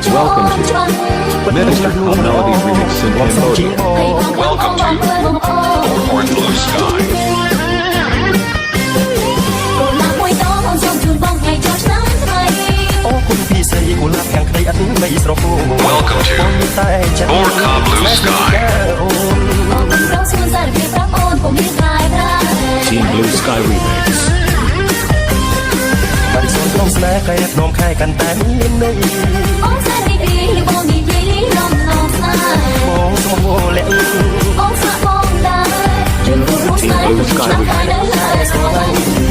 Welcome to Minister Cool Melodies Remix in Cambodia. Welcome to Bullhorn Blue Sky. Welcome to Borka Blue Sky. Team Blue Sky Remix. បារីសូនក្នុងស្នេហ៍កែភ្នំខែកាន់តែមានន័យអូនស្នេហ៍នេះបងនិយាយនំនំស្នេហ៍បងសុំវល់លាក់អូនស្នេហ៍បងដែរយើងរួមស្នេហ៍ឆ្នាំខែនៅឡើយស្គាល់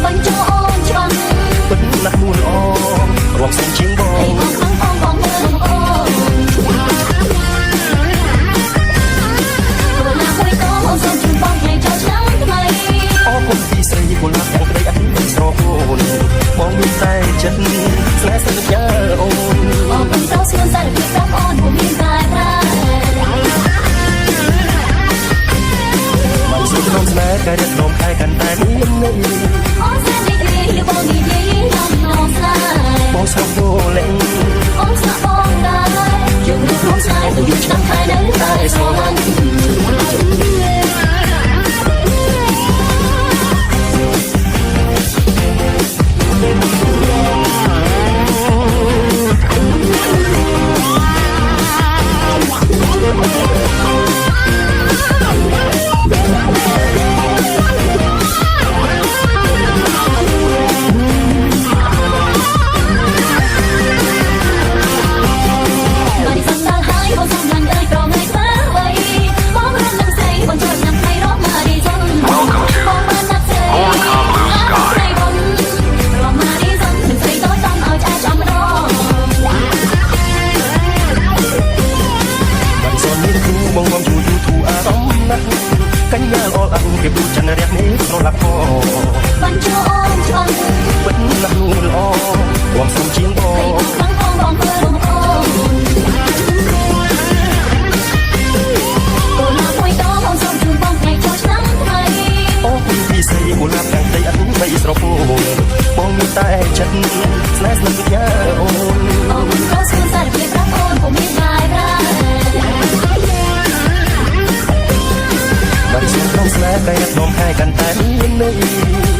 បញ្ចោអូនច្បាស់ពិតណាស់នួនល្អរំសាំជាងបងបងមើលអូនណាមួយតអូនសូមជូនបងថ្ងៃចូលឆ្នាំថ្មីអរគុណពីស្រីគុណណាស់ទាំងក្តីអត់មានស្រពោនបងមានតែចិត្តស្នេហ៍សន្យាអូនអរគុណទៅស្គាល់សារភាពប្រាប់អូនពុំមានតែប្រាមិនសុខក្នុងស្នេហ៍កែរំខែកាន់តែមានន័យអូនស្នេហ៍នេះបងនិយាយនំនំស្នេហ៍បងស្គាល់វល់អូនស្នេហ៍បងដែរយើងរួមស្នេហ៍ទៅយូរឆ្នាំខែនៅតែស្រឡាញ់កញ្ញាអល់អង្គេប៊ូចន្ទរះនេះស្រឡាប់ផងបញ្ចោអូនឆ្លងពិតណាស់នួនល្អរំសុំជាងបងបងមើលអូនអូនណាមួយតអូនសូមជូនបងថ្ងៃចូលឆ្នាំថ្មីអូនពីស្រីគូឡាប់ទាំងដីអត់បីស្រពោបងមានតែចិត្តស្នេហ៍ស្និទ្ធញ៉ាអូនអូនក៏ស្គាល់សារភាពប្រាប់អូនពុំមានតែប្រាបារីសូនក្នុងស្នេហ៍កែភ្នំខែកាន់តែមានន័យ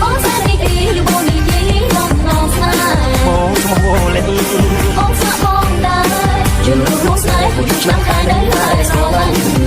អូនស្នេហ៍នេះបងនិយាយនំនំស្នេហ៍បងសុំវល់លាក់អូនស្នេហ៍បងដែរយើងរួមស្នេហ៍ពុំឆ្នាំខែនៅឡើយស្គាល់